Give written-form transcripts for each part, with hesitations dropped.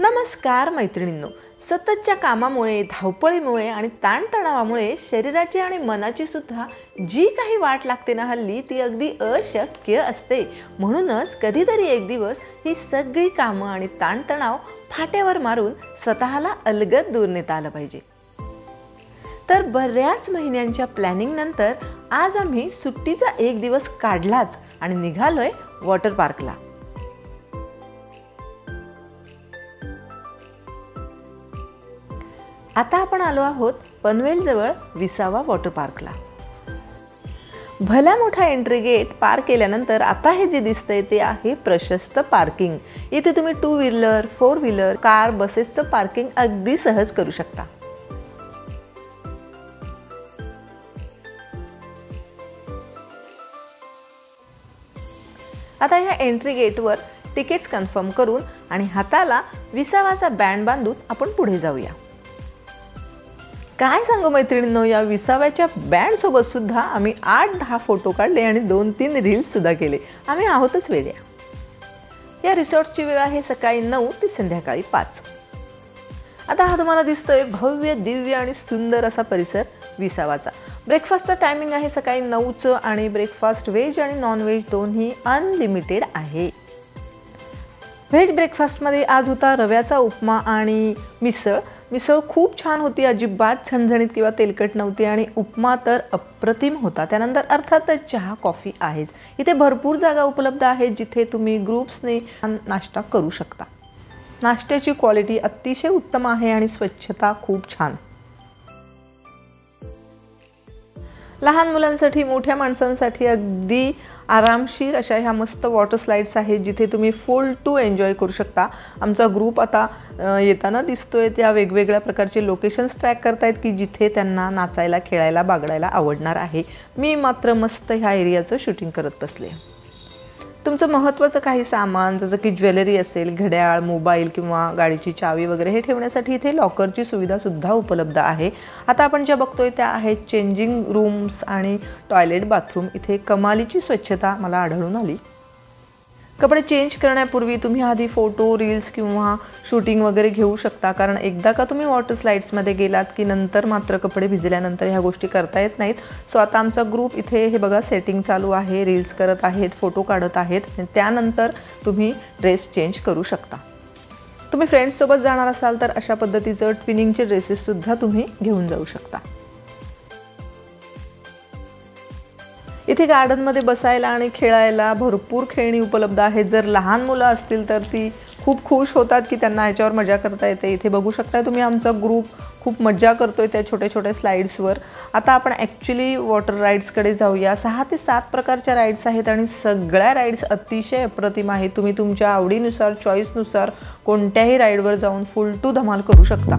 नमस्कार मैत्रिणींनो, सततच्या कामामुळे, धावपळीमुळे आणि ताणतणावामुळे शरीराची आणि मनाची सुद्धा जी काही वाट लागते ना हल्ली ती अगदी अशक्य असते। म्हणूनच कधीतरी एक दिवस ही सगळी कामं आणि ताणतणाव फाट्यावर मारून स्वतःला अलगद दूर नेता आलं पाहिजे। तर बऱ्याच महिन्यांच्या प्लॅनिंग नंतर आज आम्ही सुट्टीचा एक दिवस काढलाच आणि निघालोय वॉटर पार्कला। आता आपण आलो आहोत पनवेल जवळ विसावा वॉटर पार्कला। भला मोठा एंट्री गेट पार केल्यानंतर आता हे जे दिसतंय ते आहे प्रशस्त पार्किंग। इथे तुम्ही 2 व्हीलर, 4 व्हीलर, कार, बसेसचं पार्किंग अगदी सहज करू शकता। आता या एंट्री गेटवर तिकीट्स कन्फर्म करून आणि हाताला विसावाचा बँड बांधून आपण पुढे जाऊया। काय सांगू मैत्रिणींनो, या विसाव्याच्या बँड सोबत सुद्धा आम्ही 8-10 फोटो काढले आणि 2-3 रील्स सुद्धा केले। आम्ही आहोतच वेड्या। या रिसॉर्टची वेळ आहे सकाळी 9 ते संध्याकाळी 5। आता हा तुम्हाला दिसतोय भव्य, दिव्य आणि सुंदर असा परिसर विसावाचा। ब्रेकफास्टचा टायमिंग आहे सकाळी 9चं आणि ब्रेकफास्ट व्हेज आणि नॉन व्हेज दोन्ही अनलिमिटेड आहे। व्हेज ब्रेकफास्टमध्ये आज होता रव्याचा उपमा आणि मिसळ। मिसळ खूप छान होती, अजिबात झणझणीत किंवा तेलकट नव्हती आणि उपमा तर अप्रतिम होता। त्यानंतर अर्थातच चहा, कॉफी आहेच। इथे भरपूर जागा उपलब्ध आहेत जिथे तुम्ही ग्रुप्सने नाश्ता करू शकता। नाश्त्याची क्वालिटी अतिशय उत्तम आहे आणि स्वच्छता खूप छान। लहान मुलांसाठी, मोठ्या माणसांसाठी अगदी आरामशीर अशा ह्या मस्त वॉटर स्लाइड्स आहेत जिथे तुम्ही फुल टू एन्जॉय करू शकता। आमचा ग्रुप आता येताना दिसतोय त्या वेगवेगळ्या प्रकारचे लोकेशन्स ट्रॅक करतायत की जिथे त्यांना नाचायला, खेळायला, बागडायला आवडणार आहे। मी मात्र मस्त ह्या एरियाचं शूटिंग करत बसले। तुमचं महत्त्वाचं काही सामान जसं की ज्वेलरी असेल, घड्याळ, मोबाईल किंवा गाडीची चावी वगैरे हे ठेवण्यासाठी इथे लॉकरची सुविधा सुद्धा उपलब्ध आहे। आता आपण ज्या बघतोय त्या आहेत चेंजिंग रूम्स आणि टॉयलेट, बाथरूम। इथे कमालीची स्वच्छता मला आढळून आली। कपडे चेंज करण्यापूर्वी तुम्ही आधी फोटो, रील्स किंवा शूटिंग वगैरे घेऊ शकता, कारण एकदा का तुम्ही वॉटर स्लाइड्समध्ये गेलात की नंतर मात्र कपडे भिजल्यानंतर ह्या गोष्टी करता येत नाहीत। सो आता आमचा ग्रुप इथे हे बघा सेटिंग चालू आहे, रील्स करत आहेत, फोटो काढत आहेत आणि त्यानंतर तुम्ही ड्रेस चेंज करू शकता। तुम्ही फ्रेंड्ससोबत जाणार असाल तर अशा पद्धतीचं ट्विनिंगचे ड्रेसेससुद्धा तुम्ही घेऊन जाऊ शकता। इथे गार्डनमध्ये बसायला आणि खेळायला भरपूर खेळणी उपलब्ध आहेत। जर लहान मुलं असतील तर ती खूप खुश होतात की त्यांना ह्याच्यावर मजा करता येते। इथे बघू शकता तुम्ही आमचा ग्रुप खूप मजा करतोय त्या छोट्या छोट्या स्लाइड्सवर। आता आपण ॲक्च्युली वॉटर राईड्सकडे जाऊया। 6 ते 7 प्रकारच्या राईड्स आहेत आणि सगळ्या राईड्स अतिशय अप्रतिम आहेत। तुम्ही तुमच्या आवडीनुसार, चॉईसनुसार कोणत्याही राईडवर जाऊन फुल टू धमाल करू शकता।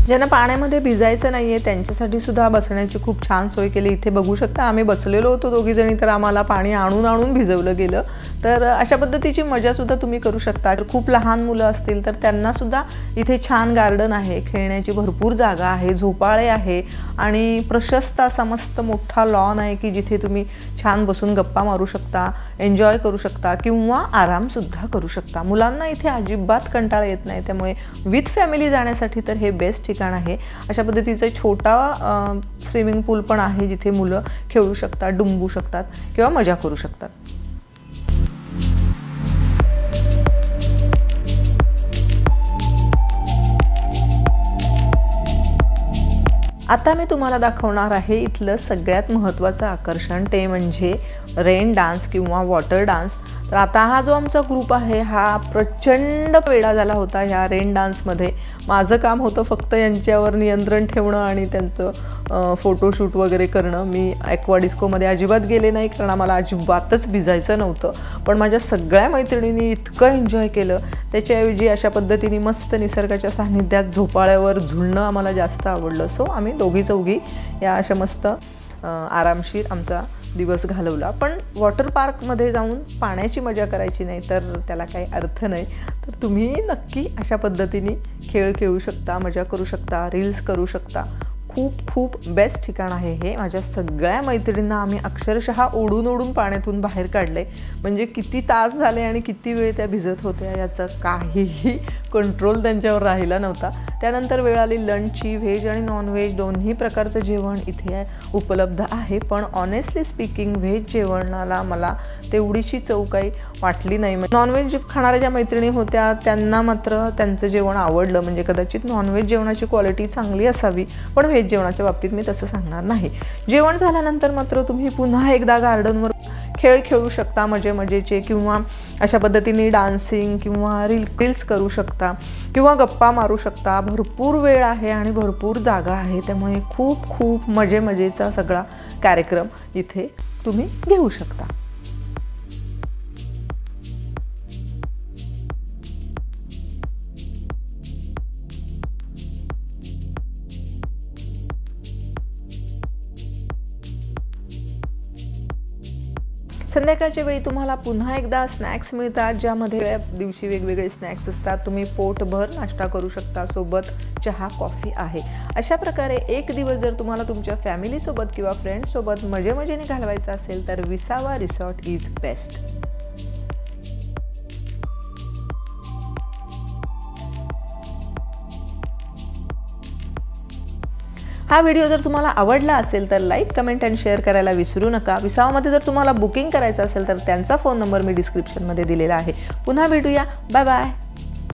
ज्यांना पाण्यामध्ये भिजायचं नाहीये त्यांच्यासाठी सुद्धा बसण्याची खूप छान सोय केली। इथे बघू शकता आम्ही बसलेलो होतो दोघी जणी, तर आम्हाला पाणी आणून भिजवलं गेलं। तर अशा पद्धतीची मजा सुद्धा तुम्ही करू शकता। खूप लहान मुलं असतील तर त्यांना सुद्धा इथे छान गार्डन आहे, खेळण्याची भरपूर जागा आहे, झोपाळे आहे आणि प्रशस्त असा मस्त मोठा लॉन आहे की जिथे तुम्ही छान बसून गप्पा मारू शकता, एन्जॉय करू शकता किंवा आराम सुद्धा करू शकता। मुलांना इथे अजिबात कंटाळा येत नाही, त्यामुळे विथ फॅमिली जाण्यासाठी तर हे बेस्ट ठिकाण आहे। अशा पद्धतीचा छोटा स्विमिंग पूल पण आहे जिथे मुलं खेळू शकतात, डुंबू शकतात किंवा मजा करू शकतात। आता मी तुम्हाला दाखवणार आहे इथलं सगळ्यात महत्त्वाचं आकर्षण, ते म्हणजे रेन डान्स किंवा वॉटर डान्स। तर आता हा जो आमचा ग्रुप आहे हा प्रचंड वेडा झाला होता ह्या रेन डान्समध्ये। माझं काम होतं फक्त यांच्यावर नियंत्रण ठेवणं आणि त्यांचं फोटोशूट वगैरे करणं। मी ॲक्वा डिस्कोमध्ये अजिबात गेले नाही कारण आम्हाला अजिबातच भिजायचं नव्हतं, पण माझ्या सगळ्या मैत्रिणींनी इतकं एन्जॉय केलं। त्याच्याऐवजी अशा पद्धतीने मस्त निसर्गाच्या सान्निध्यात झोपाळ्यावर झुलणं आम्हाला जास्त आवडलं। सो आम्ही दोघी चौघी या अशा मस्त आरामशीर आमचा दिवस घालवला। पण वॉटर पार्कमध्ये जाऊन पाण्याची मजा करायची नाही तर त्याला काही अर्थ नाही। तर तुम्ही नक्की अशा पद्धतीने खेळ खेळू शकता, मजा करू शकता, रील्स करू शकता। खूप खूप बेस्ट ठिकाण आहे हे. माझ्या सगळ्या मैत्रिणींना आम्ही अक्षरशः ओढून ओढून पाण्यातून बाहेर काढले. म्हणजे किती तास झाले आणि किती वेळ त्या भिजत होत्या याचं काहीही कंट्रोल त्यांच्यावर राहिला नव्हता. त्यानंतर वेळ आली लंचची. व्हेज आणि नॉनव्हेज दोन्ही प्रकारचं जेवण इथे उपलब्ध आहे. पण ऑनेस्टली स्पीकिंग व्हेज जेवणाला मला तेवढीशी चव काही वाटली नाही. नॉनव्हेज खाणाऱ्या ज्या मैत्रिणी होत्या त्यांना मात्र त्यांचं जेवण आवडलं. म्हणजे कदाचित नॉनव्हेज जेवणाची क्वालिटी चांगली असावी, पण व्हेज जेवणाच्या बाबतीत मी तसं सांगणार नाही. जेवण झाल्यानंतर मात्र तुम्ही पुन्हा एकदा गार्डनवर खेळ खेळू शकता मजेचे, किंवा अशा पद्धतीने डान्सिंग किंवा रील्स करू शकता किंवा गप्पा मारू शकता. भरपूर वेळ आहे आणि भरपूर जागा आहे, त्यामुळे खूप खूप मजेचा सगळा कार्यक्रम इथे तुम्ही घेऊ शकता. संध्याकाळच्या वेळी तुम्हाला पुन्हा एकदा स्नॅक्स मिळतात, ज्यामध्ये दिवशी वेगवेगळे स्नॅक्स असतात. तुम्ही पोटभर नाश्ता करू शकता, सोबत चहा कॉफी आहे. अशा प्रकारे एक दिवस जर तुम्हाला तुमच्या फॅमिलीसोबत किंवा फ्रेंड्ससोबत मजेने घालवायचा असेल तर विसावा रिसॉर्ट इज बेस्ट. हा व्हिडिओ जर तुम्हाला आवडला असेल तर लाईक, कमेंट आणि शेअर करायला विसरू नका. विसावामध्ये जर तुम्हाला बुकिंग करायचं असेल तर त्यांचा फोन नंबर मी डिस्क्रिप्शनमध्ये दिलेला आहे. पुन्हा भेटूया. Bye bye.